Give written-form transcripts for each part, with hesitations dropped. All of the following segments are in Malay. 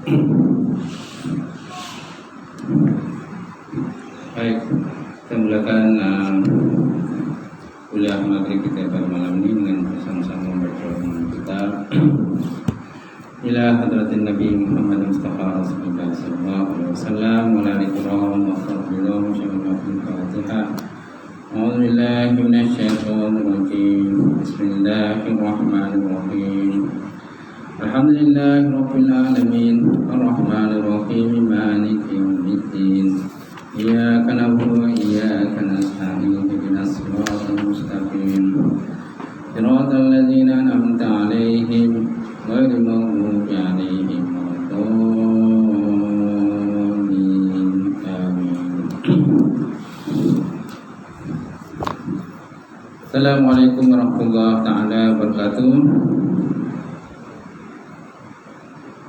Baik, kita mulakan kuliah maghrib kita pada malam ini dengan bersama-sama membaca kitab ila hadratin Nabi Muhammad Mustafa Rasulullah sallallahu alaihi wasallam wa ala alihi wa sahbihi Fatihah. A'udzu billahi minasyaitonir rajim. Bismillahirrahmanirrahim. Alhamdulillahi rabbil alamin arrahmanir rahim maliki yaumiddin. Iyyaka na'budu wa iyyaka nasta'in ihdinas siratal mustaqim siratal ladzina an'amta 'alaihim ghairil maghdubi 'alaihim waladdallin. Amin. Assalamualaikum warahmatullahi taala wabarakatuh.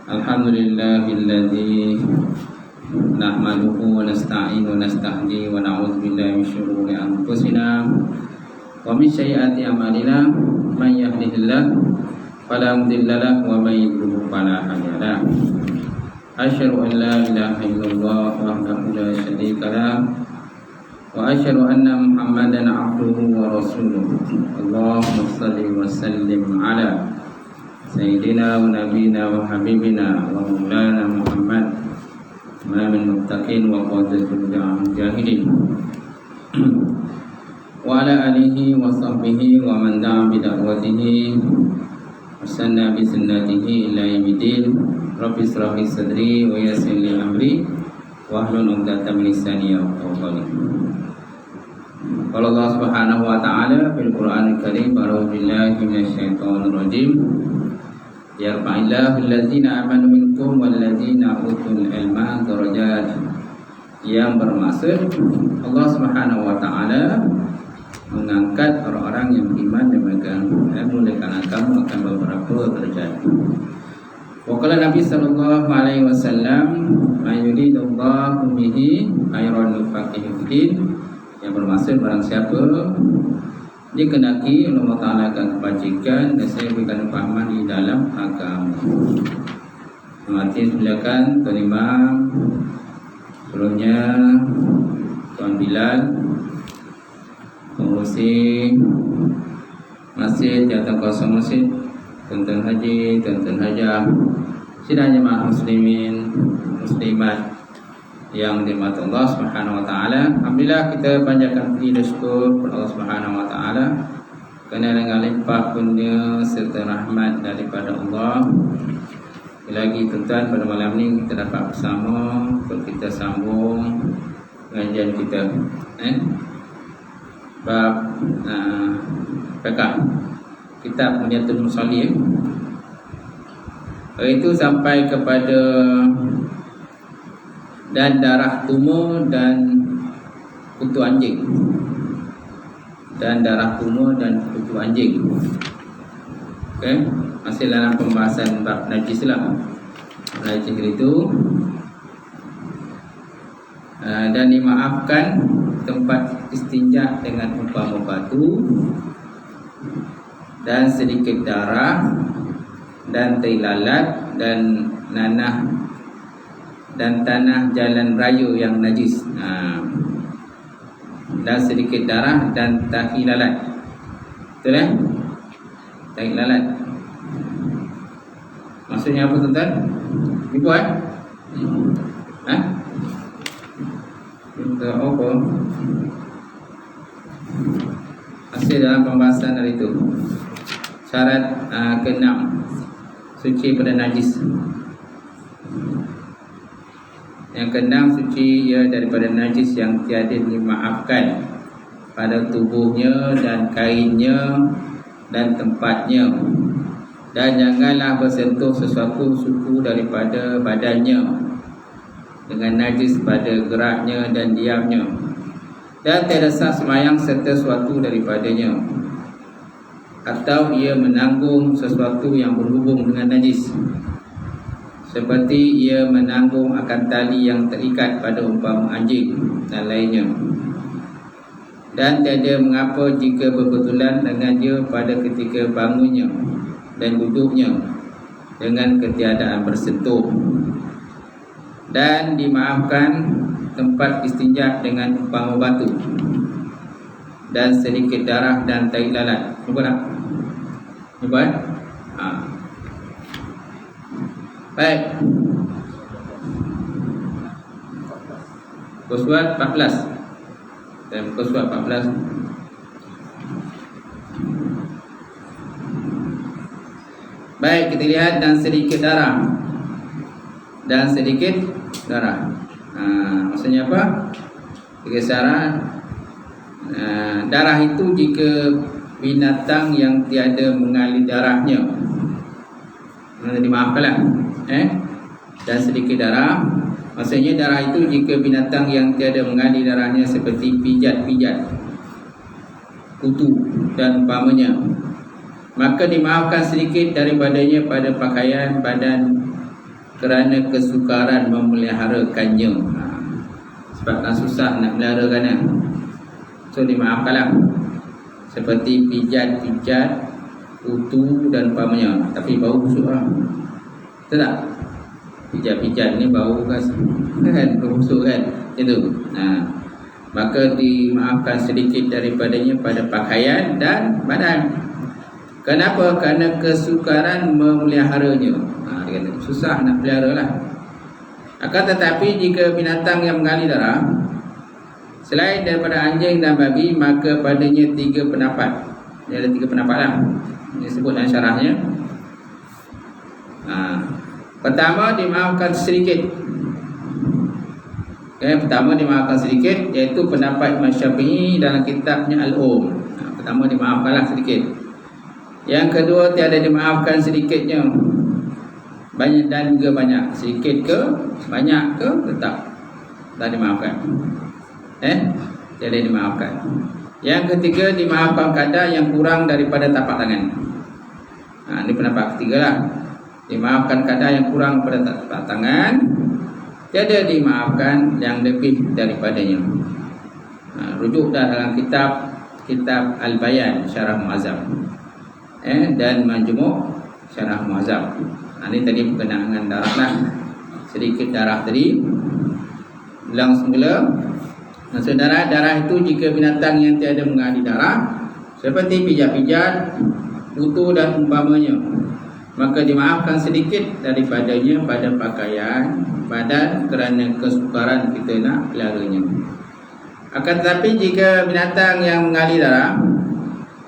Alhamdulillahilladzi nahmaduhu wa nasta'inu wa nastahdi wa na'udzu billahi min syururi anfusina wa min sayyiati a'malina. May yahdihillahu fala mudilla lahu wa may yudlil fala hadiya lahu. Asyhadu an la ilaha illallah wahdahu la syarika lahu wa asyhadu anna Muhammadan 'abduhu wa rasuluh. Allahumma shalli wa sallim ala sayyidina wa nabiyina wa habibina wa maulana Muhammad ma min muttaqin wa qadatul jahilin wa ala alihi wa sahbihi wa man da'a bi da'watihi wa sanna bi sunnatihi ila yaumil. Rabbi ishrah li sadri wa yassir li amri wa hlul 'uqdatam min lisani yafqahu qawli. Qala Allah Subhanahu wa ta'ala fil Qur'anil Karim, a'udzu billahi minasyaitonir rajim. Yarfa'illahu allazina amanu minkum wallazina utul ilma darajat. Yang bermaksud Allah Subhanahu wa taala mengangkat orang-orang yang beriman dan memegang ilmu karena kamu akan beberapa derajat. Wa qala Nabi sallallahu alaihi wasallam, "May yuridullahu bihi khairan yufaqihu fid." Yang bermaksud barang siapa dikehendaki Allah Ta'ala akan kebajikan dan saya berikan pahaman di dalam agama. Mati silakan Tuan Imam, sebelumnya Tuan Bilal, pengurusi masjid, jawatan kuasa masjid, Tuan Haji, Tuan Hajah, sidang jemaah muslimin, muslimat yang dirahmati Allah Subhanahu wa taala. Alhamdulillah, kita panjatkan puji dan syukur kepada Allah Subhanahu wa taala kerana dengan limpah kurnia serta rahmat daripada Allah. Lagi tuan-tuan, pada malam ini kita dapat bersama untuk kita sambung pengajian kita bab fiqh kitab Munyatul Musalli, itu sampai kepada dan darah tumor dan kutu anjing, dan darah tumor dan kutu anjing. Okey, masih dalam pembahasan bab najis lah. Najis itu dan dimaafkan tempat istinja dengan umpama batu dan sedikit darah dan tai lalat dan nanah dan tanah jalan raya yang najis, dan sedikit darah dan tahi lalat. Betul tahi lalat maksudnya apa tuan-tuan? Ibu Itu apa? Masih dalam pembahasan dari itu. Syarat ke-6 suci pada najis. Yang ke-6 suci ia daripada najis yang tiada dimaafkan pada tubuhnya dan kainnya dan tempatnya, dan janganlah bersentuh sesuatu suku daripada badannya dengan najis pada geraknya dan diamnya, dan tiada sah sembahyang serta sesuatu daripadanya, atau ia menanggung sesuatu yang berhubung dengan najis, seperti ia menanggung akan tali yang terikat pada umpama anjing dan lainnya. Dan tiada mengapa jika berbetulan dengan dia pada ketika bangunnya dan duduknya dengan ketiadaan bersentuh. dan dimaafkan tempat istinja dengan umpama batu dan sedikit darah dan tai lalat. Cuba tak? Cuba baik. Muka surat 14 dan muka surat 14. Baik, kita lihat dan sedikit darah. Dan sedikit darah. Maksudnya apa? Jika syarat darah itu jika binatang yang tiada mengalir darahnya, dimaafkanlah. Dan sedikit darah, maksudnya darah itu jika binatang yang tiada mengalir darahnya seperti pijat-pijat, kutu dan umpamanya, maka dimaafkan sedikit daripadanya pada pakaian badan kerana kesukaran memeliharakannya. Sebab kan susah nak meliharakannya, so dimaafkanlah. Seperti pijat-pijat, kutu dan umpamanya. Tapi bau busuk lah, betul tak? Pijat-pijat ni bau kan, busuk kan, itu. Maka dimaafkan sedikit daripadanya pada pakaian dan badan. Kenapa? Kerana kesukaran memeliharanya. Dia kata susah nak pelihara lah. Akan tetapi jika binatang yang mengalir darah selain daripada anjing dan babi, maka padanya 3 pendapat. Dia ada 3 pendapat lah, dia sebut dalam syarahnya. Pertama, dimaafkan sedikit. Pertama dimaafkan sedikit, iaitu pendapat Imam Syafi'i dalam kitabnya Al-Um. Pertama dimaafkanlah sedikit. Yang kedua, tiada dimaafkan sedikitnya. Banyak dan juga banyak. Sedikit ke banyak ke tetap tak dimaafkan. Tiada dimaafkan. Yang ketiga, dimaafkan kadar yang kurang daripada tapak tangan. Ini pendapat ketiga lah. Dimaafkan kadar yang kurang pada tapak tangan, tiada dimaafkan yang lebih daripadanya. Rujuk dah dalam kitab Al-Bayan Syarah Mu'azzam dan Majmu' Syarah Mu'azzam. Ini tadi berkenaan dengan darah lah. Sedikit darah tadi ulang semula. Maksud darah itu jika binatang yang tiada mengalir darah seperti pijat-pijat, kutu dan umpamanya, maka dimaafkan sedikit daripadanya pada pakaian badan kerana kesukaran kita nak peliharanya. Akan tetapi jika binatang yang mengalir darah,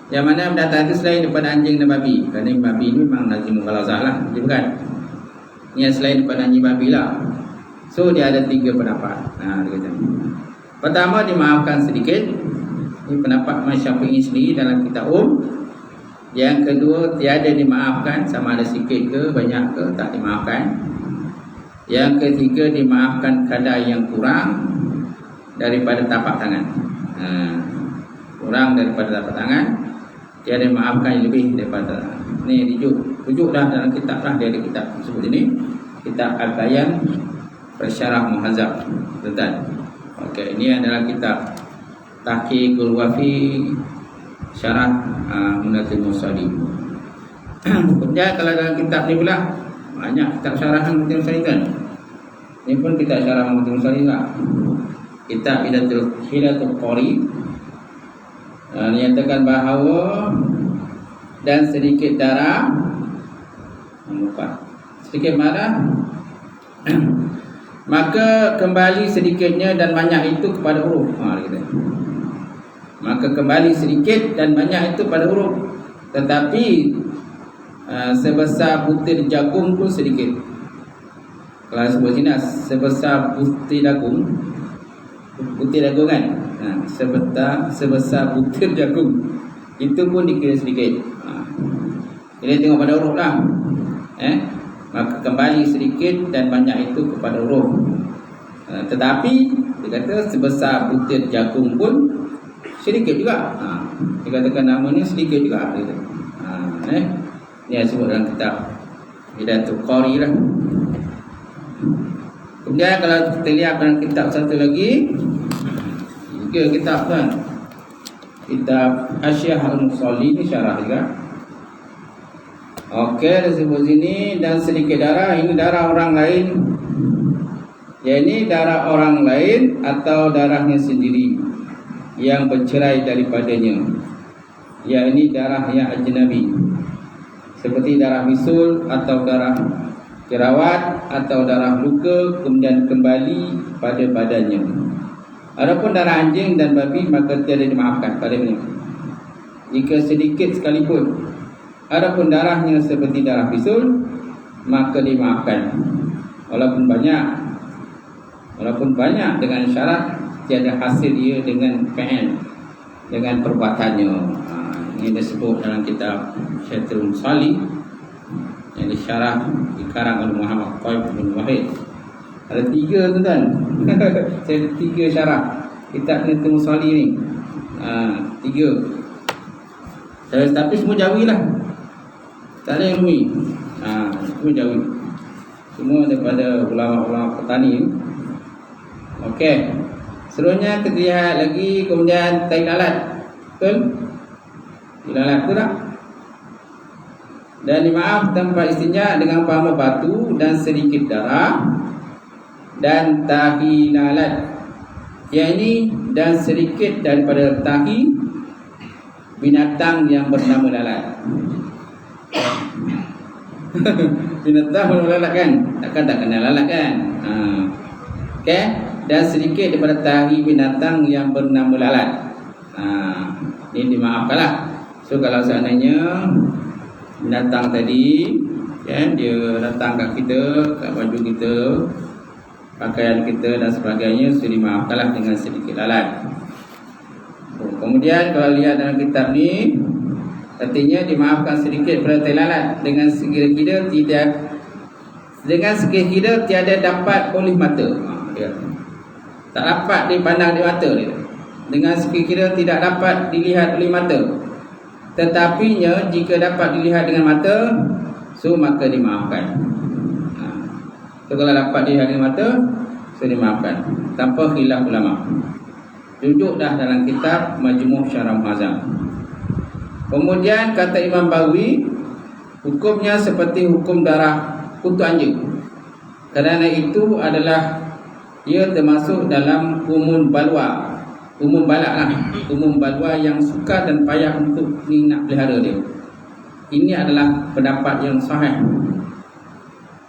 yang mana binatang itu selain daripada anjing dan babi, kerana babi ini memang nazim mughalazah lah, dia bukan yang selain daripada anjing babi lah. So dia ada 3 pendapat. Dia kata, pertama dimaafkan sedikit. Ini pendapat Imam Syafi'i sendiri dalam kitab Yang kedua, tiada dimaafkan, sama ada sikit ke banyak ke tak dimaafkan. Yang ketiga, dimaafkan kadar yang kurang daripada tapak tangan. Kurang daripada tapak tangan, tiada dimaafkan lebih daripada. Ni rujuk dah dalam kitab lah, dia ada kitab sebut ini, kitab Al-Bayan Syarah Mu'azzam. Betul. Okey, ini adalah kitab Tahqiqul Wafi Syarah Munatul Musali. Kemudian kalau dalam kitab ni pula banyak kitab syarahan Munatul Musali kan. Ini pun kitab syarah Munatul Musali lah. Kitab Hidatul Qari menyatakan bahawa dan sedikit darah, sedikit marah, maka kembali sedikitnya dan banyak itu kepada huruf. Maka kembali sedikit dan banyak itu pada huruf. Tetapi sebesar butir jagung pun sedikit. Kalau sebut sini sebesar butir jagung, kan, sebesar butir jagung, itu pun dikira sedikit. Jadi tengok pada huruf lah. Maka kembali sedikit dan banyak itu kepada huruf. Tetapi dia kata sebesar butir jagung pun sedikit juga. Dia katakan namanya sedikit juga. Ini sebut dalam kitab Hidatul Qari lah. Kemudian kalau kita lihat dalam kitab satu lagi, 3 kitab kan, kitab Asyah Al-Musalli ni syarah juga. Okey, dia sebut sini dan sedikit darah, ini darah orang lain yakni darah orang lain atau darahnya sendiri yang bercerai daripadanya, yakni darah yang ajnabi, seperti darah bisul atau darah jerawat atau darah luka kemudian kembali pada badannya. Adapun darah anjing dan babi maka tiada dimaafkan padanya, jika sedikit sekalipun. Adapun darahnya seperti darah bisul maka dimaafkan walaupun banyak dengan syarat tiada hasil dia dengan fi'il, dengan perbuatannya. Ini disebut dalam kitab Syatrul Musali yang disyarah dikarang oleh Muhammad Qaib bin Wahid. Ada 3 tu kan. Saya ada 3 syarah kitab Syatrul Musali ni. 3. Tapi semua Jawi lah, tak ada yang Rumi. Semua Jawi, semua daripada ulama-ulama petani. Okey. Seterusnya kita lihat lagi, kemudian tai lalat. Betul? Lalat tu tak? Dan dimaaf tanpa istinja dengan pama batu dan sedikit darah, dan tahi lalat, yakni dan sedikit daripada tahi binatang yang bernama lalat. Binatang bernama lalat kan? Takkan tak kenal lalat kan? Okey. Dan sedikit daripada tahi binatang yang bernama lalat. Ini dimaafkanlah. So kalau seandainya binatang tadi kan, dia datang kat kita, kat baju kita, pakaian kita dan sebagainya, so dimaafkanlah dengan sedikit lalat. Kemudian kalau lihat dalam kitab ni, artinya dimaafkan sedikit daripada tai lalat dengan sekira-kira tiada dapat oleh mata. Tak dapat dipandang di mata dia, dengan sekira-kira tidak dapat dilihat oleh mata. Tetapinya jika dapat dilihat dengan mata, so maka dimaafkan. So kalau dapat dilihat dengan mata, so dimaafkan tanpa khilaf ulama. Duduk dah dalam kitab Majmu' Syarah Muazzam. Kemudian kata Imam Baghawi, hukumnya seperti hukum darah kutu anjing. Kerana itu adalah ia termasuk dalam umum balwa, umum balwa yang sukar dan payah untuk nak pelihara dia. Ini adalah pendapat yang sahih.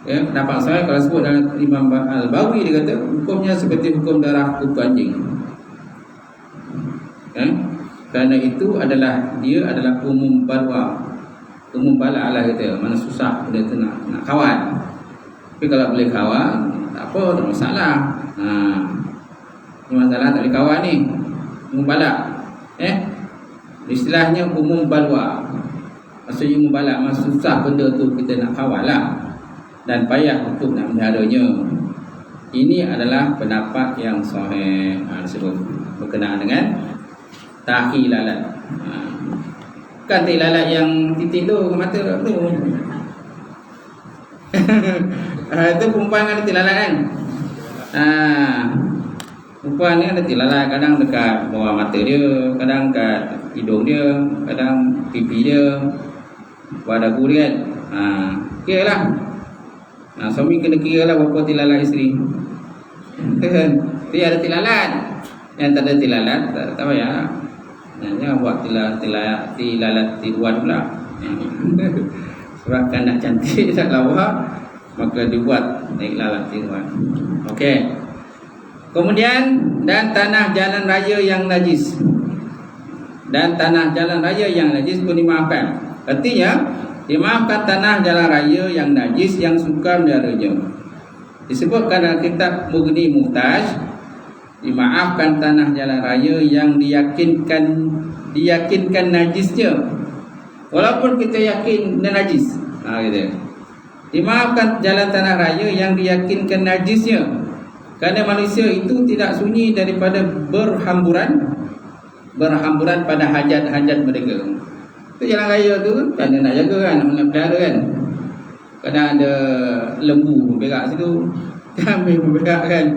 Ya, pendapat sahih kalau sebut dalam Imam Al-Baghawi, dia kata hukumnya seperti hukum darah kutu anjing. Kerana itu dia adalah umum balwa, umum bala lah kata, mana susah dia tu nak kawan. Tapi kalau boleh kawan, tak apa, tak masalah. Ini masalah tak boleh kawan ni, umum bala. Istilahnya umum balwa. Maksudnya umum bala, maksud susah benda tu kita nak kawal lah, dan payah untuk nak meliharanya. Ini adalah pendapat yang sahih, disebut berkenaan dengan tahi lalat. Bukan tahi lalat yang titik tu ke mata tu. Itu perempuan ada tahi lalat kan? Perempuan ni ada tahi lalat, kadang dekat bawah mata dia, kadang kat hidung dia, kadang pipi dia, bawah dagu dia kan. Kira lah. Suami kena kira lah berapa tahi lalat isteri. Dia ada tahi lalat. Yang tak ada tahi lalat, tak payah. Jangan buat lalat tiruan pula. Sebab kan nak cantik tak lawa, maka dibuat naik lalat tiruan. Okey. Kemudian dan tanah jalan raya yang najis. Dan tanah jalan raya yang najis pun dimaafkan. Artinya dimaafkan tanah jalan raya yang najis yang sukar meliharanya. Disebutkan dalam kitab Mughni Muhtaj, dimaafkan tanah jalan raya yang diyakinkan najisnya, walaupun kita yakin dia najis. Gitu. Dimaafkan jalan tanah raya yang diyakinkan najisnya, kerana manusia itu tidak sunyi daripada berhamburan pada hajat-hajat mereka. Itu jalan raya tu kan dia nak jaga kan, nak pelihara kan. Kadang ada lembu berak situ, kambing berak kan,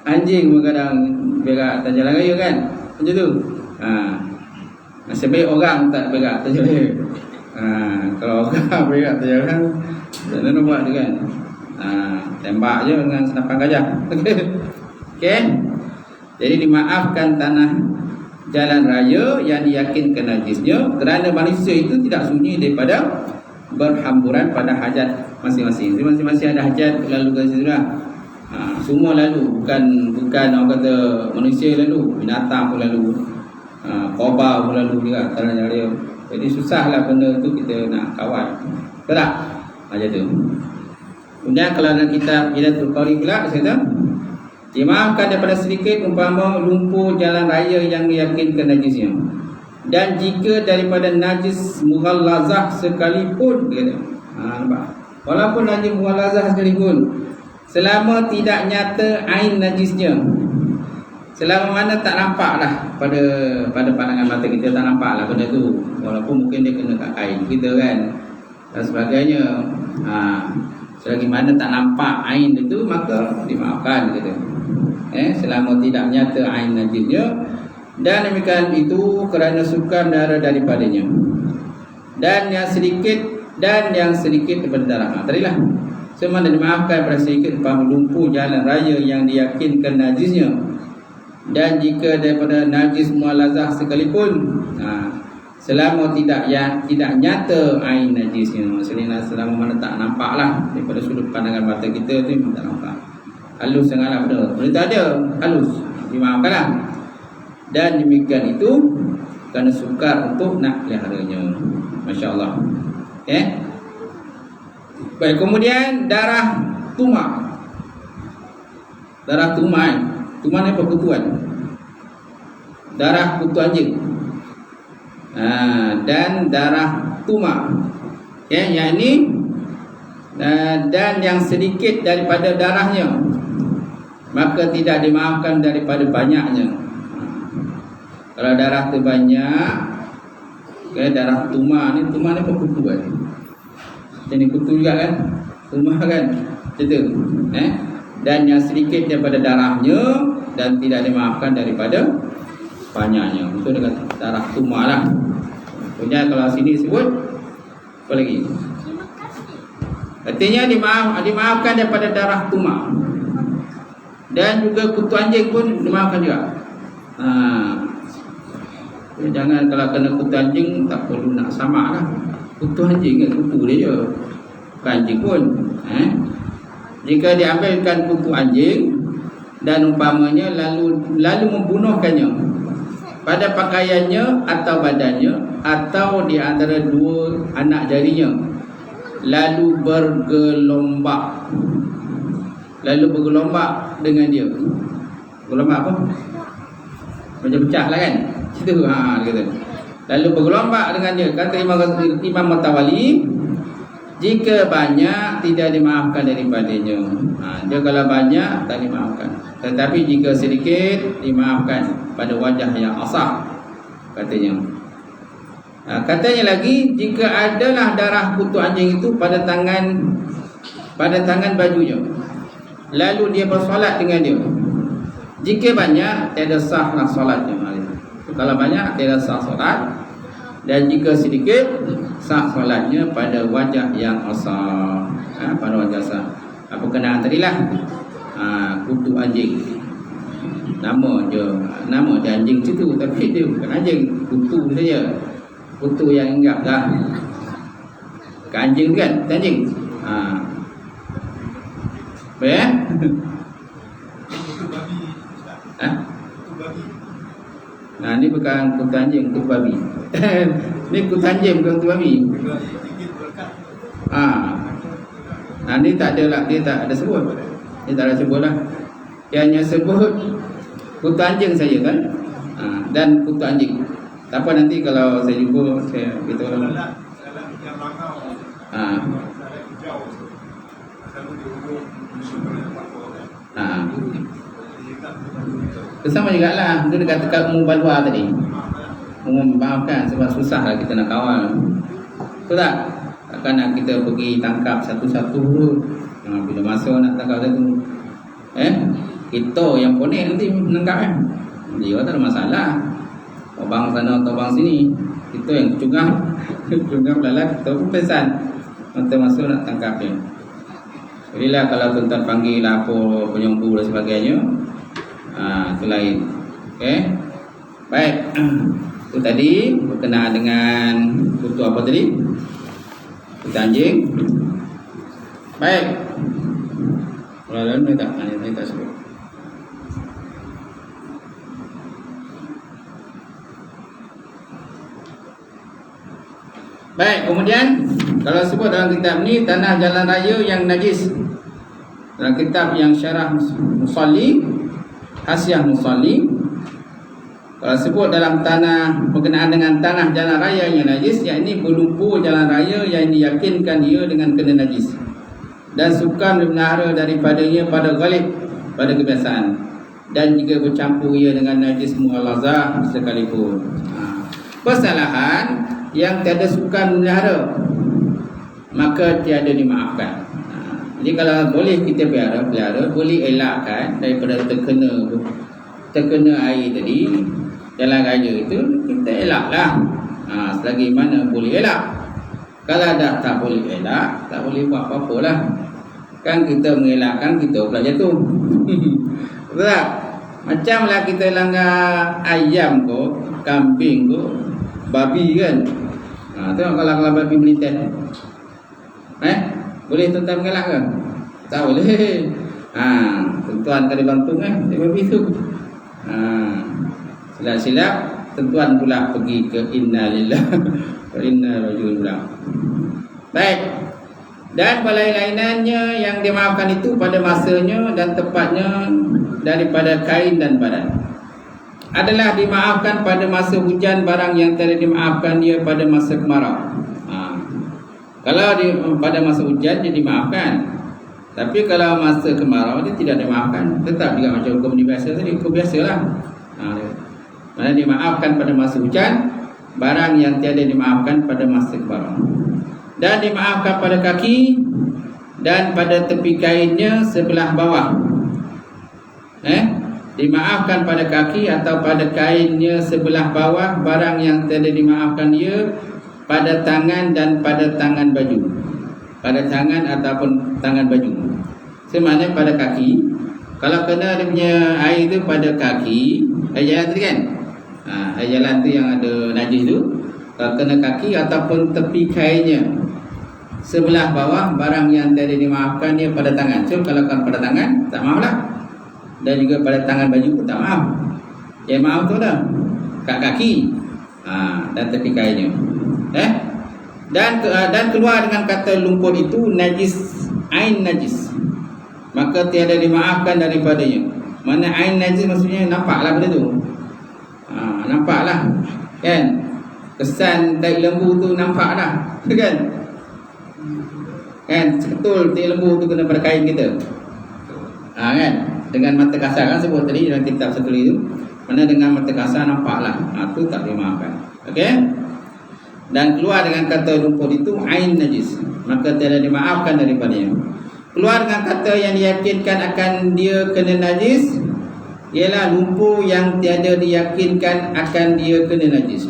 anjing pun kadang berak atas jalan raya kan, macam tu. Nasib baik orang tak berak atas jalan raya. Kalau orang berak atas jalan, tak ada nak buat tu kan. Tembak je dengan senapan gajah. Okey. Jadi dimaafkan tanah jalan raya yang diyakinkan najisnya kerana manusia itu tidak sunyi daripada berhamburan pada hajat masing-masing. Jadi masing-masing ada hajat lalu ke situ lah. Semua lalu, bukan orang kata manusia lalu, binatang pun lalu, korban pun lalu juga kerana dia. Jadi susahlah benda tu kita nak kawal. Betul tak? Macam tu. Kemudian kalau dalam kitab Ilatul Qari pula dia kata dimaafkan daripada sedikit umpama lumpur jalan raya yang meyakinkan najisnya. Dan jika daripada najis mughallazah sekalipun, dia kata. Nampak? Walaupun najis mughallazah sekalipun, selama tidak nyata ain najisnya, selama mana tak nampak lah pada pandangan mata kita, tak nampak lah benda tu, walaupun mungkin dia kena kat kain kita kan dan sebagainya. Selagi mana tak nampak ain itu, maka dimaafkan kita. Selama tidak nyata ain najisnya, dan demikian itu kerana sukar darah daripadanya, dan yang sedikit daripada darah. Tadilah semua dimaafkan pada sedikit umpama lumpur jalan raya yang diyakinkan najisnya, dan jika daripada najis mualazah sekalipun, selama tidak nyata ain najisnya, maksudnya selama mana tak nampak lah daripada sudut pandangan mata kita tu tak nampak. Halus sangatlah benda tu ada, halus, dimaafkan lah. Dan demikian itu kerana sukar untuk nak peliharanya. Masya Allah. Baik, kemudian darah tumak. Darah tumak, tumak ni apa? Kutuan. Darah kutu anjing. Dan darah tumak. Yang ini dan yang sedikit daripada darahnya, maka tidak dimaafkan daripada banyaknya. Kalau darah tu banyak, darah tumak ni apa? Kutu kan? Jadi kutu juga kan, tumak kan, macam tu. Dan yang sedikit daripada darahnya dan tidak dimaafkan daripada banyaknya. Itu dengan darah tumak lah. Kemudian kalau sini sebut apa lagi? Artinya dimaafkan daripada darah tumak. Dan juga kutu anjing pun dimaafkan juga. Jangan kalau kena kutu anjing tak perlu nak samak lah. Kutu anjing kan, kutu dia je, bukan anjing pun. Jika diambilkan kutu anjing dan umpamanya lalu membunuhkannya pada pakaiannya atau badannya atau di antara dua anak jarinya, lalu bergelombak dengan dia. Bergelombak apa? Macam pecah lah kan? Situ dia kata. Lalu bergelombak dengan dia. Kata Imam Matawali, jika banyak tidak dimaafkan daripadanya. Dia kalau banyak tak dimaafkan. Tetapi jika sedikit dimaafkan pada wajah yang asah, katanya. Katanya lagi, jika adalah darah kutu anjing itu pada tangan bajunya, lalu dia bersolat dengan dia. Jika banyak, tiada sahlah solatnya. Kalau banyak, tiada sah solat. Dan jika sedikit, sah solatnya pada wajah yang asah. Pada wajah asah. Apa kenaan tadilah? Kutu anjing. Nama dia anjing situ, tapi dia bukan anjing, kutu saja. Kutu yang ingat dah. Bukan anjing kan? Anjing. Apa ya? Ni bukan kutu anjing, kutu babi. Ni kutu anjing, bukan kutu babi. Ni tak ada lah, dia tak ada sebut. Dia tak ada sebut lah. Dia hanya sebut kutu anjing saja kan. Dan kutu anjing. Tak apa, nanti kalau saya jumpa saya beritahu lah. Sama juga lah. Itu dekat Mubalwa tadi. Maafkan sebab susah lah kita nak kawal. Betul tak? Takkan nak kita pergi tangkap satu-satu. Bila masa nak tangkap satu, kita yang ponik nanti menangkap kan. Dia tak ada masalah. Tobang sana, tobang sini. Kita yang cungah belalah, kita pun pesan masa nak tangkap dia. Bolehlah kalau tuan-tuan panggil lapor penyembuh dan sebagainya, itu lain. Okey. Baik. Itu tadi berkenaan dengan kutu apa tadi? Kutu anjing. Baik. Lalu ni tak sebut. Baik, kemudian kalau sebut dalam kitab ni tanah jalan raya yang najis. Dalam kitab yang syarah Musalli, Hasyiah Musalli, kalau sebut dalam tanah berkenaan dengan tanah jalan raya yang najis, yakni berlumpur jalan raya yang diyakinkan ia dengan kena najis dan sukar memelihara daripadanya pada ghalib, pada kebiasaan, dan jika bercampur ia dengan najis mughallazah sekalipun. Persalahan yang tiada sukar memelihara, maka tiada dimaafkan. Jadi kalau boleh kita pelihara, boleh elakkan daripada terkena air tadi, jalan raya itu, kita elaklah. Selagi mana boleh elak. Kalau dah tak boleh elak, tak boleh buat apa-apa lah. Kan kita mengelakkan, kita pula jatuh. Betul tak? Macamlah kita langgar ayam ke, kambing ke, babi kan. Tengok kalau babi melintas, boleh tuan-tuan mengelak ke? Tak boleh. Tuan-tuan kena bantu dia babi tu. Silap-silap tuan-tuan pula pergi ke innalillah wa inna rajiun pula. Baik. Dan lain-lainannya yang dimaafkan itu pada masanya dan tepatnya daripada kain dan badan. Adalah dimaafkan pada masa hujan barang yang tidak dimaafkan dia pada masa kemarau. Kalau pada masa hujan dia dimaafkan. Tapi kalau masa kemarau dia tidak dimaafkan. Tetap juga macam hukum biasa tadi, hukum biasalah. Mana dimaafkan pada masa hujan barang yang tiada dimaafkan pada masa kemarau. Dan dimaafkan pada kaki dan pada tepi kainnya sebelah bawah. Dimaafkan pada kaki atau pada kainnya sebelah bawah barang yang tidak dimaafkan dia pada tangan dan pada tangan baju. Pada tangan ataupun tangan baju. Sebenarnya pada kaki. Kalau kena dia punya air tu pada kaki, air jalan tu kan, air jalan tu yang ada najis tu, kalau kena kaki ataupun tepi kainnya sebelah bawah barang yang tidak dimaafkan dia pada tangan. So kalau pada tangan tak maaf lah. Dan juga pada tangan baju pun tak maaf. Yang maaf tu dah kat kaki dan tepi kainnya. Dan keluar dengan kata lumpur itu najis, ain najis, maka tiada dimaafkan daripadanya. Mana ain najis maksudnya nampaklah benda tu. Nampaklah kan, kesan tai lembu tu nampak dah kan betul tai lembu tu kena pada kain kita. Kan dengan mata kasar kan sebut tadi dalam kitab satu itu, mana dengan mata kasar nampaklah, tu tak dimaafkan. Okey. Dan keluar dengan kata lumpur itu ain najis, maka tiada dimaafkan daripadanya. Keluar dengan kata yang diyakinkan akan dia kena najis, ialah lumpur yang tiada diyakinkan akan dia kena najis.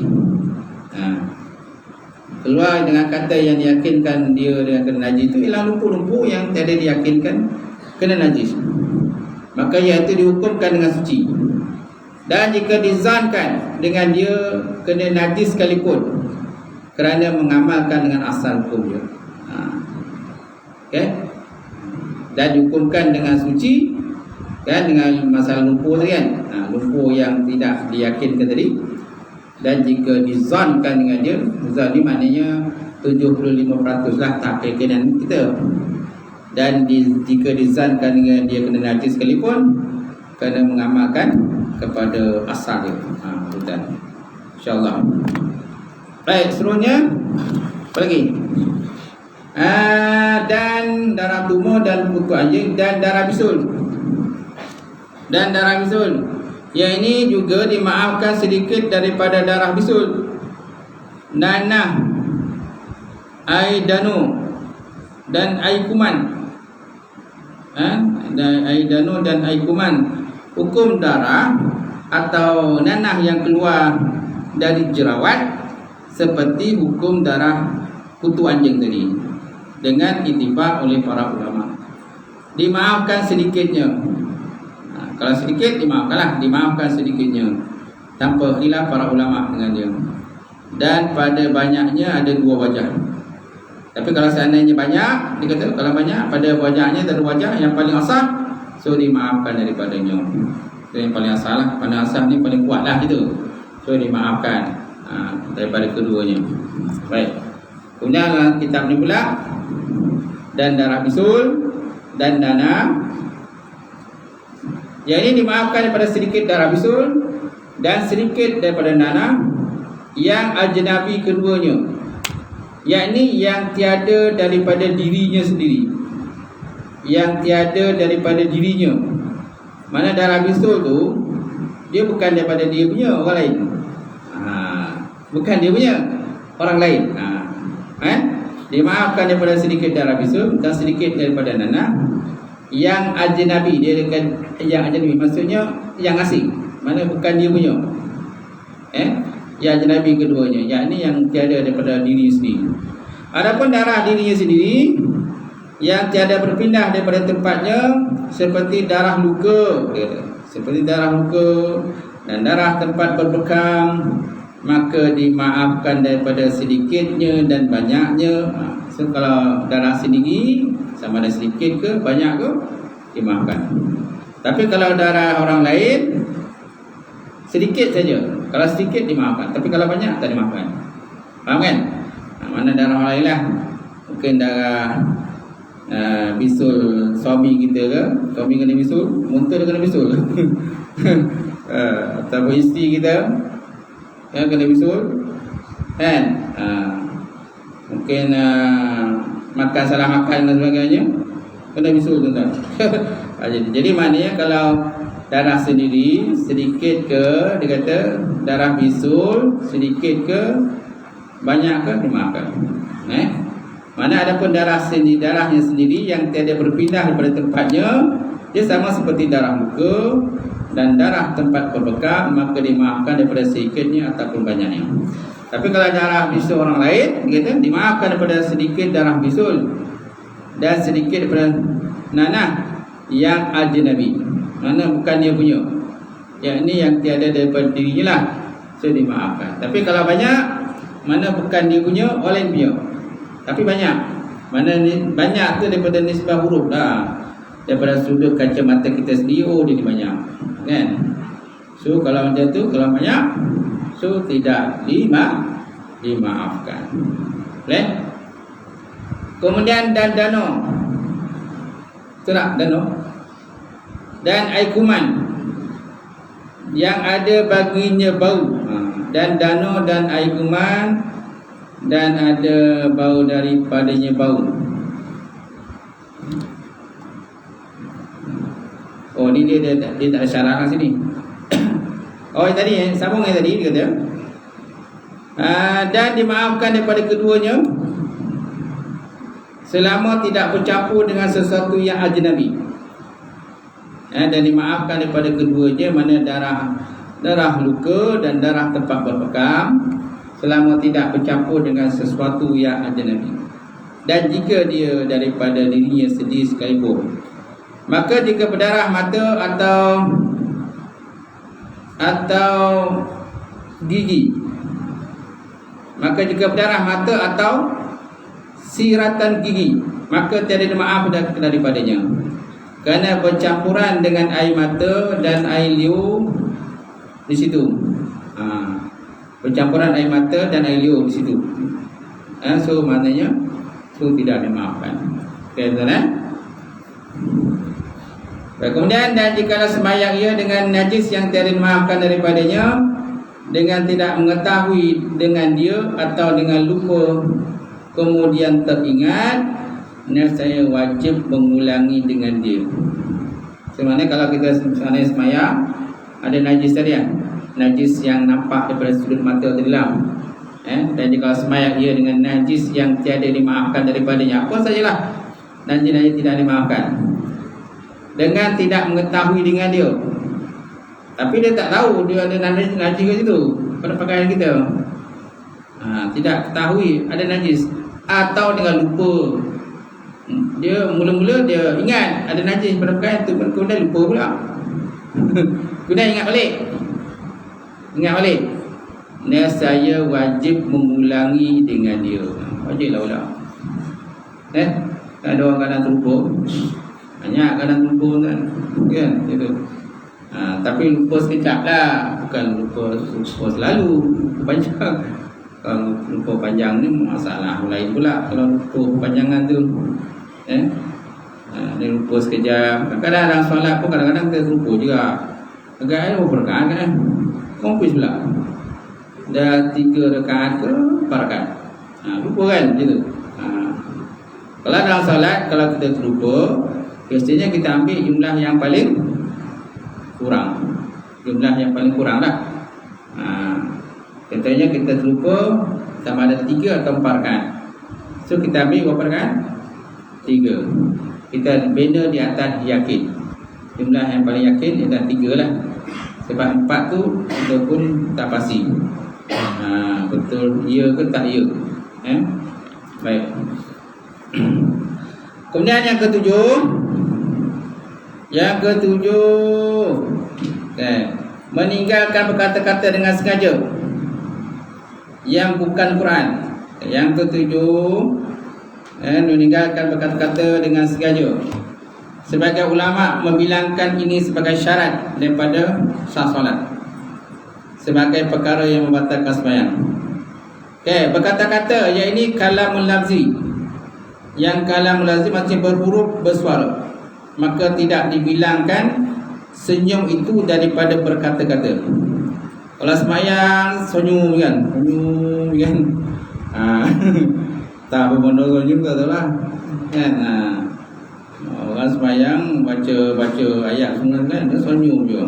Keluar dengan kata yang diyakinkan dia dengan kena najis itu ialah lumpur-lumpur yang tiada diyakinkan kena najis, maka iaitu dihukumkan dengan suci. Dan jika dizankan dengan dia kena najis sekalipun, kerana mengamalkan dengan asal hukum dia. Okay? Dan dihukumkan dengan suci, kan, dengan masalah lumpur tadi kan, lumpur yang tidak diyakinkan tadi. Dan jika dizankan dengan dia, zan ni maknanya 75% lah tak keyakinan kita. Dan jika dizankan dengan dia kena najis sekalipun, kerana mengamalkan kepada asal dia. Betul. InsyaAllah. Baik, seterusnya apa lagi? Dan darah tumor dan kutu anjing dan darah bisul. Dan darah bisul, yang ini juga dimaafkan sedikit daripada darah bisul, nanah, air danu dan air kuman. Air danu dan air kuman. Hukum darah atau nanah yang keluar dari jerawat seperti hukum darah kutu anjing tadi, dengan ittifaq oleh para ulama. dimaafkan sedikitnya. Kalau sedikit dimaafkanlah, dimaafkan sedikitnya tanpa khilaf para ulama dengan dia. Dan pada banyaknya ada dua wajah. Tapi kalau seandainya banyak, dia kata kalau banyak pada wajahnya ada wajah yang paling asah, so dimaafkan daripadanya. Itu yang paling asah lah. Paling asah ni paling kuat lah gitu. So dimaafkan daripada keduanya. Baik. Kemudian kitab ni pula, dan darah bisul dan dana. Yang ini dimaafkan daripada sedikit darah bisul dan sedikit daripada dana yang ajnabi keduanya, yakni yang tiada daripada dirinya sendiri, yang tiada daripada dirinya. Mana darah bisul tu dia bukan daripada dia punya orang lain, bukan dia punya orang lain. Dimaafkan daripada sedikit darah bisul dan sedikit daripada nanah yang ajnabi. Dia dengan yang ajnabi maksudnya yang asing, mana bukan dia punya. Yang ajnabi keduanya, yakni yang tiada daripada diri sendiri. Adapun darah dirinya sendiri yang tiada berpindah daripada tempatnya, seperti darah luka, seperti darah luka dan darah tempat berbekam, maka dimaafkan daripada sedikitnya dan banyaknya. So kalau darah sendiri sama ada sedikit ke banyak ke, dimaafkan. Tapi kalau darah orang lain sedikit saja, kalau sedikit dimaafkan, tapi kalau banyak tak dimaafkan. Faham kan? Mana darah orang lain lah, mungkin darah bisul suami kita ke, suami kena bisul, muntah dia kena bisul. Ataupun isteri kita kena bisul kan, mungkin makan salah makan dan sebagainya, kena bisul tuan-tuan. Jadi maknanya kalau darah sendiri sedikit ke, dia kata darah bisul sedikit ke banyak ke, dimaafkan. Mana adapun darah sendiri, darahnya sendiri yang tiada berpindah daripada tempatnya, dia sama seperti darah luka dan darah tempat berbekam, maka dimaafkan daripada sedikitnya ataupun banyaknya. Tapi kalau darah bisul orang lain, dia kata dimaafkan daripada sedikit darah bisul dan sedikit daripada nanah yang ajnabi, mana bukan dia punya, yakni yang tiada daripada dirinya lah, so dimaafkan. Tapi kalau banyak, mana bukan dia punya, orang lain punya, tapi banyak, mana banyak tu daripada nisbah huruf dah, daripada sudut kacamata kita sendiri, oh dia banyak kan. So kalau macam tu, kalau banyak, so tidak dimaafkan. Boleh? Kemudian dan dano, betul tak dano? Dan air kuman yang ada baginya bau, dan dano dan air kuman dan ada bau daripadanya bau. Oh ni dia tak ada syarah kat sini. Oh tadi sambung yang tadi dia kata dan dimaafkan daripada keduanya selama tidak bercampur dengan sesuatu yang ajnabi. Dan dimaafkan daripada keduanya, mana darah luka dan darah tempat berbekam, selama tidak bercampur dengan sesuatu yang ajnabi. Dan jika dia daripada dirinya sendiri sekalipun. Maka jika berdarah mata atau gigi, maka jika berdarah mata atau siratan gigi, maka tiada maaf daripadanya, kerana bercampuran dengan air mata dan air liur di situ. Bercampuran air mata dan air liur di situ. So maknanya so tidak dimaafkan. Okay, tuan-tuan. Kemudian dan jikalau sembahyang ia dengan najis yang tiada dimaafkan daripadanya, dengan tidak mengetahui dengan dia atau dengan lupa kemudian teringat, saya wajib mengulangi dengan dia. Sebenarnya kalau kita misalnya sembahyang ada najis tadi kan, najis yang nampak daripada sudut mata terdalam, dan jika sembahyang ia dengan najis yang tiada dimaafkan daripadanya, apa sajalah najis tidak dimaafkan, dengan tidak mengetahui dengan dia, tapi dia tak tahu dia ada najis kat situ pada pakaian kita, tidak ketahui ada najis, atau dengan lupa Dia mula-mula dia ingat ada najis pada pakaian tu, kemudian lupa pula. Kemudian ingat balik. Nah, saya wajib mengulangi dengan dia. Wajiblah ulang. Ada orang kadang terlupa. Banyak kadang terlupa kan gitu. Tapi lupa sekejap lah, bukan lupa selalu, lupa panjang. Kalau lupa panjang ni masalah lain pula. Kalau lupa panjangan tu dia lupa sekejap. Kadang-kadang dalam solat pun kadang-kadang kita lupa juga. Agak berkat kan, kompis pula. Dah 3 rakaat ke 4 rakaat, lupa kan gitu. Kalau dalam solat, kalau kita terlupa, biasanya kita ambil jumlah yang paling kurang. Jumlah yang paling kurang lah. Contohnya kita terlupa sama ada 3 atau 4 rakaat. So kita ambil berapa rakaat? 3. Kita bina di atas yakin. Jumlah yang paling yakin ialah 3 lah. Sebab 4 tu kita pun tak pasti betul ya ke tak ya. Baik. Kemudian yang ketujuh, meninggalkan berkata-kata dengan sengaja yang bukan Quran. Yang ketujuh, meninggalkan berkata-kata dengan sengaja. Sebagai ulama membilangkan ini sebagai syarat daripada sah solat, sebagai perkara yang membatalkan sembahyang. Berkata-kata iaitu kalamul lafzi. Yang kalamul lafzi masih berhuruf bersuara, maka tidak dibilangkan senyum itu daripada berkata-kata. Kalau sembahyang senyum kan, tak apa benda senyum tak tahu lah kan. Orang sembahyang baca ayat semua kan, dia senyum je.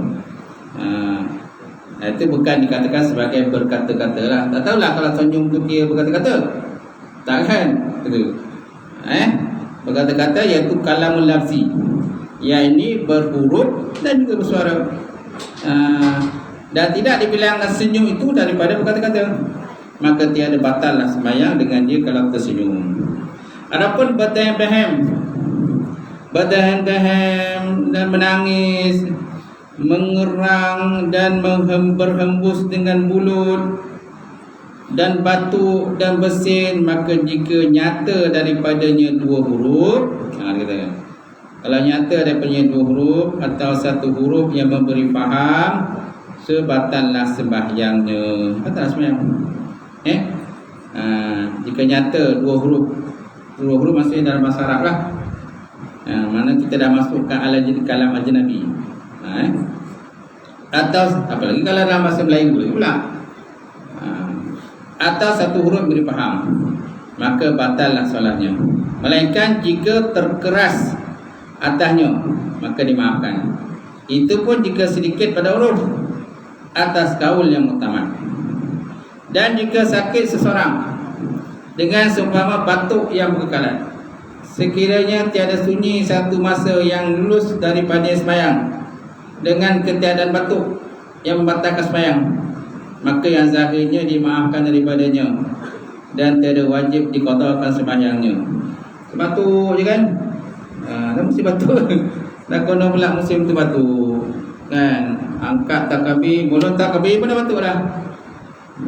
Itu bukan dikatakan sebagai berkata-kata lah. Tak tahulah kalau senyum tu dia berkata-kata, tak kan gitu. Berkata-kata iaitu kalamul lafzi, iaitu berhuruf dan juga bersuara. Dan tidak dibilangkan senyum itu daripada berkata-kata, maka tiada batal lah sembahyang dengan dia kalau tersenyum. Adapun berdahem-dahem dan menangis, mengerang dan berhembus dengan mulut dan batuk dan bersin, maka jika nyata daripadanya 2 huruf, kata, kalau nyata daripadanya 2 huruf atau 1 huruf yang memberi faham, sebatallah sembahyangnya. Batal sembahyang. Jika nyata 2 huruf maksudnya dalam bahasa Arab lah. Mana kita dah masukkan kalam ajnabi. Atau apalagi kalau dalam bahasa Melayu boleh pula. Atau 1 huruf beri faham, maka batallah solatnya. Melainkan jika terkeras atasnya, maka dimaafkan. Itu pun jika sedikit pada huruf, atas kaul yang muktamad. Dan jika sakit seseorang dengan seumpama batuk yang berkekalan, sekiranya tiada sunyi satu masa yang lulus daripada sembahyang dengan ketiadaan batuk yang membatalkan sembahyang, maka yang zahirnya dimaafkan daripadanya dan tiada wajib diqadakan sembahyangnya. Batuk je kan, dah mesti batuk. Dah kena pula musim tu batuk kan. Angkat takbir, belum takbir pun dah batuk dah.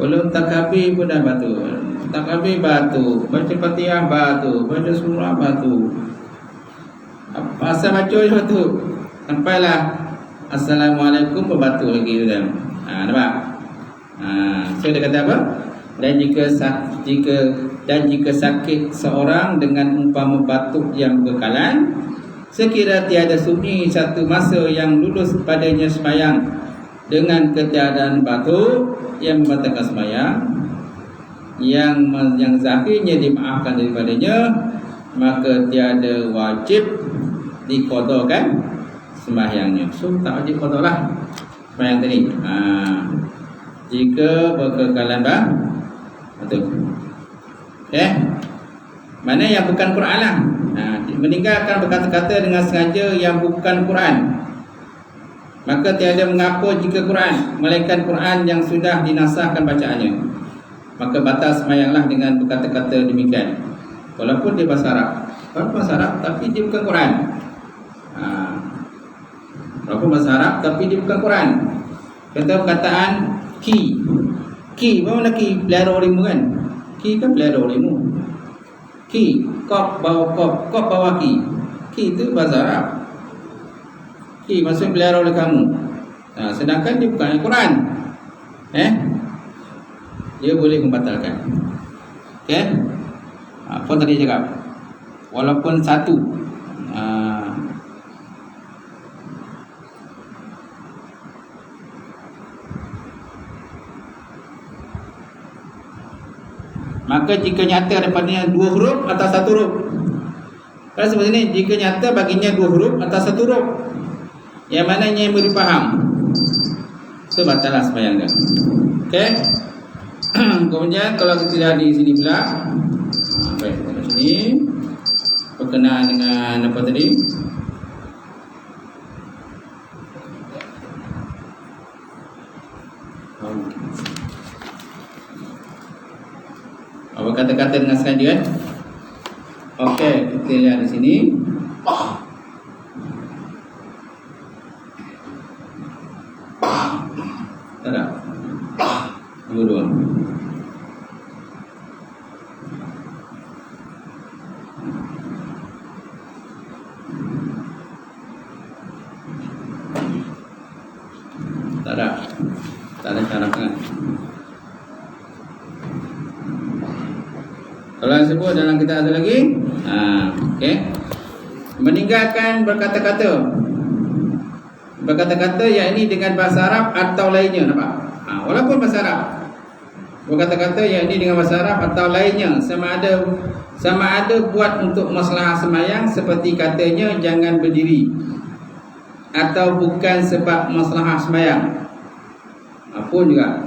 Belum takbir pun dah batuk. Takbir batuk, baca Fatihah batuk, baca surah batuk, asal baca je batuk, sampailah Assalamualaikum berbatuk lagi tu kan. Nampak? So dia kata apa? Dan jika sakit seorang dengan umpama batuk yang berkekalan, sekira tiada sunyi satu masa yang lulus padanya sembahyang dengan ketiadaan batuk yang membatalkan sembahyang, yang zahirnya dimaafkan daripadanya, maka tiada wajib diqadakan sembahyangnya. So tak wajib qada lah sembahyang tadi. Jika berkekalan betul. Mana yang bukan Quran lah. Meninggalkan berkata-kata dengan sengaja yang bukan Quran, maka tiada mengapa jika Quran, melainkan Quran yang sudah dinasahkan bacaannya, maka batal sembahyanglah dengan berkata-kata demikian, walaupun dia bahasa Arab. Walaupun bahasa Arab tapi dia bukan Quran. Walaupun bahasa Arab tapi dia bukan Quran. Contoh perkataan ki. Ki, mana ki? Pelihara limu kan? Ki kan pelihara limu. Ki, kop bawa kop bawa ki. Ki itu bahasa Arab. Ki maksudnya pelihara oleh kamu. Sedangkan dia bukan Al-Quran. Dia boleh membatalkan. Okey? Apa tadi cakap? Walaupun satu. Maka jika nyata daripadanya dua huruf atau satu huruf. Kalau seperti ini, jika nyata baginya dua huruf atau satu huruf, yang mana yang beri faham, so batallah sembahyangnya. Okey. Kemudian kalau kita lihat di sini pula, baik, di sini berkenaan dengan apa tadi? Apa kata-kata dengan sengaja kan? Okey, kita lihat di sini. Tak ada. Nombor 2. Tak ada syaratnya. Kalau yang sebut dalam kita ada lagi. Okey. Meninggalkan berkata-kata. Berkata-kata yakni dengan bahasa Arab atau lainnya, nampak? Walaupun bahasa Arab. Berkata-kata yakni dengan bahasa Arab atau lainnya, sama ada buat untuk masalah sembahyang, seperti katanya jangan berdiri, atau bukan sebab masalah sembahyang. Pun juga.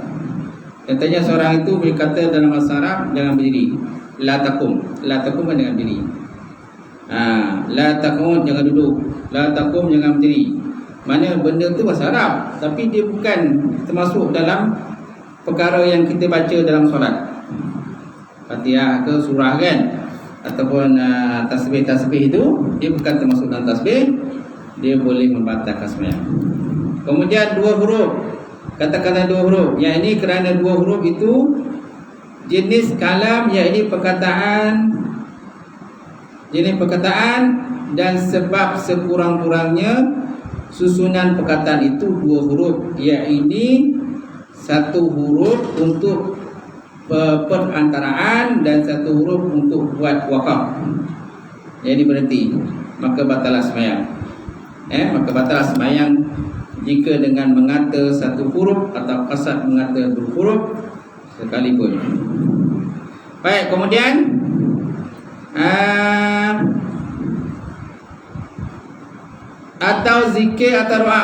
Contohnya seorang itu berkata dalam bahasa Arab jangan berdiri. La takum kan jangan berdiri. La takum jangan duduk. La takum jangan berdiri. Mana benda tu bahasa Arab, tapi dia bukan termasuk dalam perkara yang kita baca dalam solat. Fatihah ke surah kan, ataupun tasbih-tasbih itu, dia bukan termasuk dalam tasbih. Dia boleh membatalkan sembahyang. Kemudian dua huruf. Katakanlah dua huruf. Yang ini kerana dua huruf itu jenis kalam, yakni perkataan. Jenis perkataan dan sebab sekurang-kurangnya susunan perkataan itu dua huruf, yakni satu huruf untuk perantaraan dan satu huruf untuk buat wakaf. Jadi berhenti, maka batallah sembahyang. Maka batallah sembahyang jika dengan mengata satu huruf atau qasad mengata dua huruf sekalipun. Baik, kemudian atau zikir atau doa.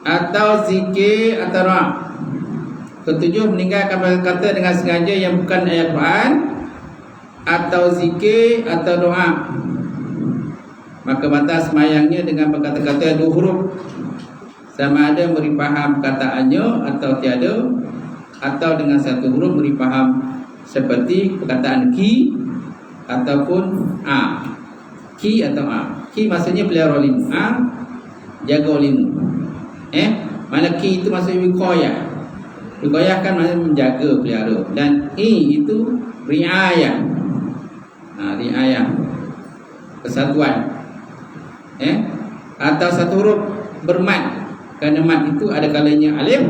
Atau zikir atau doa. Ketujuh, meninggalkan kata dengan sengaja yang bukan ayat Quran, atau zikir atau doa, maka batas sembahyangnya dengan berkata-kata dua huruf, sama ada beri faham perkataannya atau tiada, atau dengan satu huruf beri faham, seperti perkataan ki ataupun a. Ki atau a. Ki maksudnya pelihara limu, jaga limu. Mana ki itu maksudnya wiqayah. Wiqayah kan maksudnya menjaga, pelihara. Dan itu riayah. Riayah, kesatuan. Atau satu huruf bermad. Kerana mad itu ada kalanya alif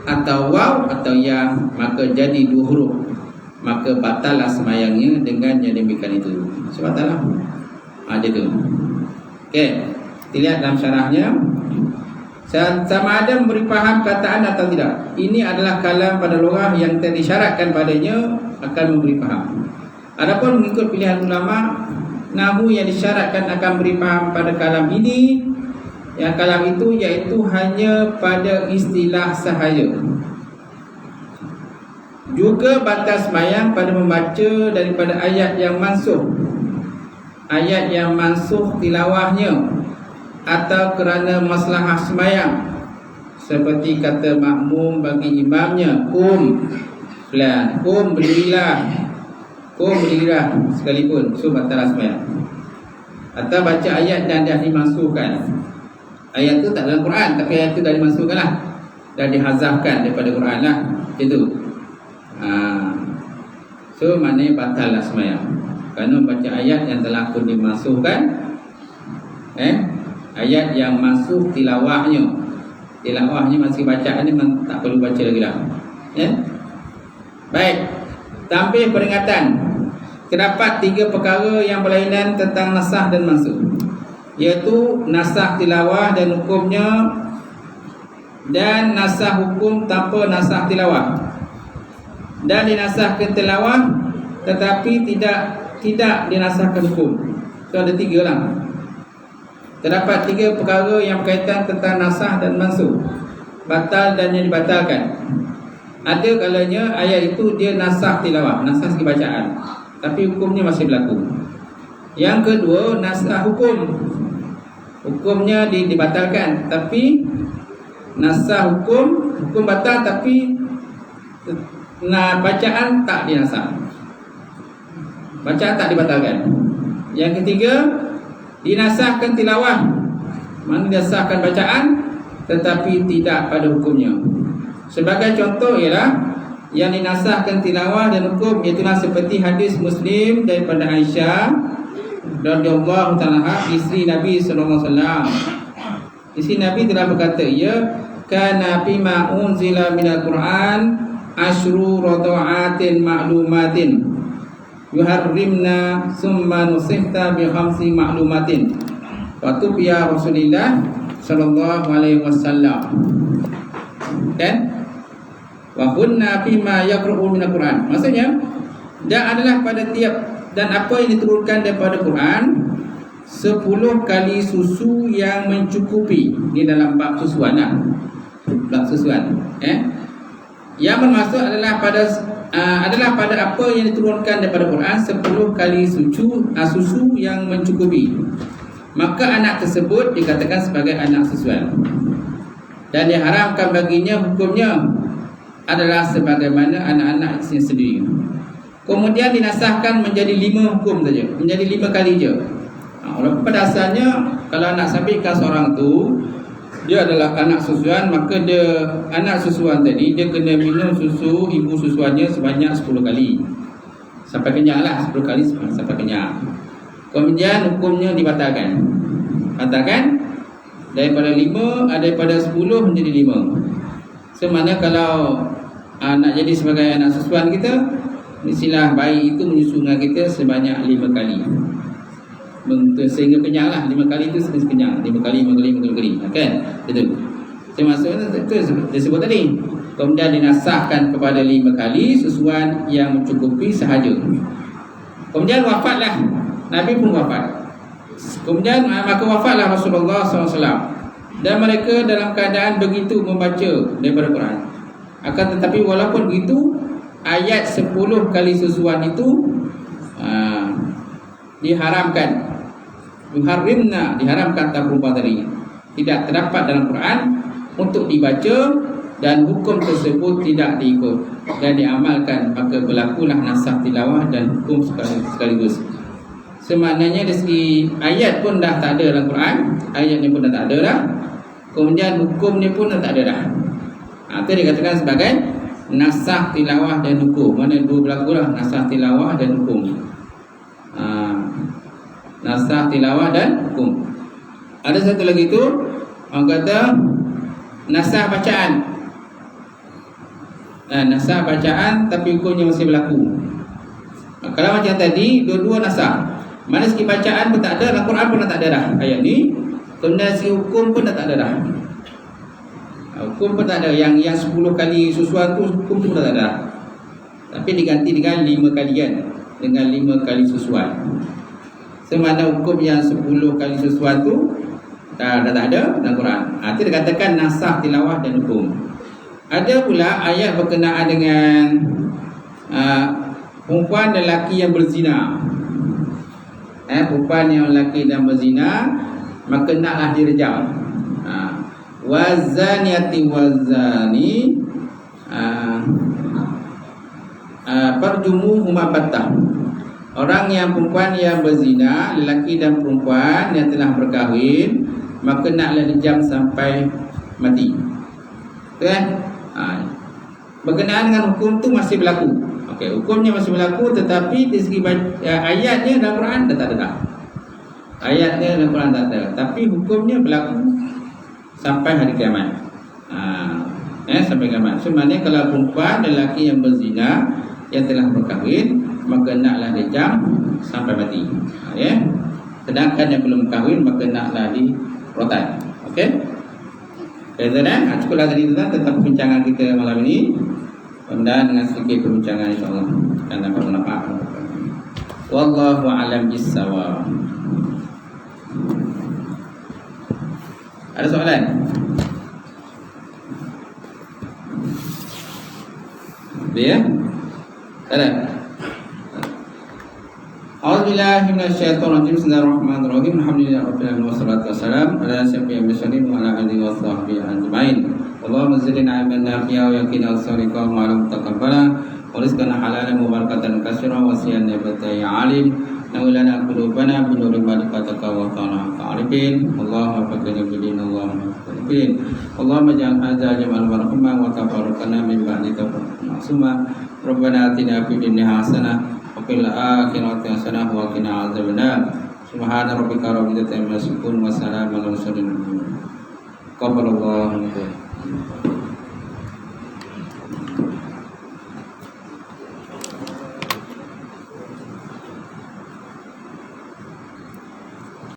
atau waw atau ya, maka jadi dua huruf, maka batallah sembahyangnya dengan yang demikian itu. Batallah. Ada tu. Okey, kita lihat dalam syarahnya. Sama ada memberi faham kataan atau tidak. Ini adalah kalam pada lughah yang disyaratkan padanya akan memberi faham. Adapun mengikut pilihan ulama, nahu yang disyaratkan akan beri faham pada kalam ini, yang kalam itu iaitu hanya pada istilah sahaya. Juga batas sembahyang pada membaca daripada ayat yang mansuh, ayat yang mansuh tilawahnya, atau kerana maslahah sembahyang, seperti kata makmum bagi imamnya, kum berdirilah, hukum berdirilah sekalipun, so batal sembahyang. Atau baca ayat dan dah dimasukkan. Ayat tu tak dalam Quran, tapi ayat tu dah dimasukkan lah, dah dihazafkan daripada Quran lah, macam tu. So maknanya batal lah sembahyang, kerana baca ayat yang telah pun dimasukkan, ayat yang masuk tilawahnya masih bacaan ni tak perlu baca lagi lah. Baik, tampil peringatan. Terdapat 3 perkara yang berlainan tentang nasah dan mansukh, iaitu nasah tilawah dan hukumnya, dan nasah hukum tanpa nasah tilawah, dan dinasahkan tilawah tetapi tidak dinasahkan hukum. So ada 3 lah. Terdapat 3 perkara yang berkaitan tentang nasah dan mansukh, batal dan yang dibatalkan. Ada kalanya ayat itu dia nasah tilawah, nasah segi bacaan, tapi hukumnya masih berlaku. Yang kedua, nasah hukum, hukumnya dibatalkan, tapi nasah hukum batal, tapi bacaan tak dinasah, bacaan tak dibatalkan. Yang ketiga, dinasahkan tilawah, mana dinasahkan bacaan tetapi tidak pada hukumnya. Sebagai contoh ialah yang dinasahkan tilawah dan hukum, itulah seperti hadis Muslim daripada Aisyah radhiyallahu ta'ala, isteri Nabi sallallahu alaihi wasallam. Isteri Nabi telah berkata, ya kana bima unzila minal Quran asyru rada'atin ma'lumatin yuharrimna summa nusihta bi khamsi ma'lumatin fatubiya Rasulullah sallallahu alaihi wasallam. Kan? Wa kunna bima yaqra'u minal Quran. Maksudnya, dan adalah pada tiap, dan apa yang diturunkan daripada Quran 10 kali susu yang mencukupi. Ini dalam bab susuan lah, bab susuan. Yang bermaksud adalah pada apa yang diturunkan daripada Quran 10 kali susu yang mencukupi. Maka anak tersebut dikatakan sebagai anak susuan, dan diharamkan baginya hukumnya adalah sebagaimana anak-anak sendiri. Kemudian dinasahkan menjadi 5 hukum saja, menjadi 5 kali je. Walaupun pada asalnya kalau nak sabitkan seorang tu dia adalah anak susuan, maka dia anak susuan tadi dia kena minum susu ibu susuannya sebanyak 10 kali sampai kenyang lah, 10 kali sampai kenyang. Kemudian hukumnya dibatalkan, daripada 5, daripada 10 menjadi 5. Semana kalau nak jadi sebagai anak susuan kita, mestilah bayi itu menyusu dengan kita sebanyak 5 kali, sehingga kenyang lah. 5 kali itu sehingga kenyang, 5 kali, kan? Itu maksudnya itu disebut tadi. Kemudian dinasahkan kepada 5 kali susuan yang mencukupi sahaja. Kemudian wafatlah, Nabi pun wafat. Kemudian maka wafatlah Rasulullah SAW, dan mereka dalam keadaan begitu membaca daripada Quran. Akan tetapi walaupun begitu, ayat 10 kali susuan itu diharamkan. Diharamkan tak berubah tadi, tidak terdapat dalam Quran untuk dibaca, dan hukum tersebut tidak diikut dan diamalkan, maka berlakulah nasakh tilawah dan hukum sekaligus. Semaknanya dari segi ayat pun dah tak ada dalam Quran, ayatnya pun dah tak ada dah, kemudian hukumnya pun dah tak ada dah. Itu dikatakan sebagai nasakh tilawah dan hukum. Mana dua berlaku lah, nasakh tilawah dan hukum. Nasakh tilawah dan hukum. Ada satu lagi tu, orang kata nasakh bacaan. Nasakh bacaan tapi hukumnya masih berlaku. Kalau macam tadi, dua-dua nasakh. Mana segi bacaan pun tak ada, dalam Quran pun dah tak ada dah ayat ni. Kemudian segi hukum pun dah tak ada dah. Hukum pun tak ada. Yang 10 kali susuan tu, hukum tu pun dah tak ada. Tapi diganti dengan 5 kali kan, dengan 5 kali susuan. Semana hukum yang 10 kali susuan tu dah tak ada dalam Quran. Itu dikatakan nasakh tilawah dan hukum. Ada pula ayat berkenaan dengan perempuan dan lelaki yang berzina. Perempuan yang lelaki dan berzina, maka naklah direjam. Wazaniati wazani farjumuhuma battah. Orang yang perempuan yang berzina, lelaki dan perempuan yang telah berkahwin, maka naklah dijam sampai mati. Kan? Berkenaan dengan hukum tu masih berlaku. Okey, hukumnya masih berlaku, tetapi di segi ayatnya dalam Quran tak ada. Ayatnya dalam Quran tak ada, tapi hukumnya berlaku sampai hari kiamat. Sampai kiamat. So maknanya kalau perempuan dan lelaki yang berzina yang telah berkahwin, maka naklah dijam sampai mati. Sedangkan yang belum kahwin, maka naklah dirotan. Okey. Tuan-tuan, cukuplah tadi tuan tentang perbincangan kita malam ini. Mudah-mudahan dengan sedikit perbincangan insya-Allah akan dapat manfaat. Wallahu a'lam bis-shawab. Ada soalan? Dia? Ada? A'udzubillahi minasyaitonirrajim. Bismillahirrahmanirrahim. Alhamdulillahirabbil alamin wassalatu wassalamu ala sayyidil mursalin wa ala alihi washabbihi ajmain. Allahumma zidna ilman nafi'a wa yaqina as-sadiqa wa ala mutaqabbala wa rizqana halalan mubarakatan katsiran wa siyan nabatai alim. Nawlana qulubana bi nuri ma'rifatika wa ta'ala ta'arifin. Allahumma faqina bidin Allahumma faqina. Allahumma ja'al hadza jama'an marhuma wa tabarrakana min ba'di tabarrukan ma'suma. Rabbana atina fid dunya hasanah wa fil akhirati hasanah wa qina adzabannar. Subhana rabbika rabbil izzati amma yasifun wa salamun alal mursalin. Qabbalallahu minkum.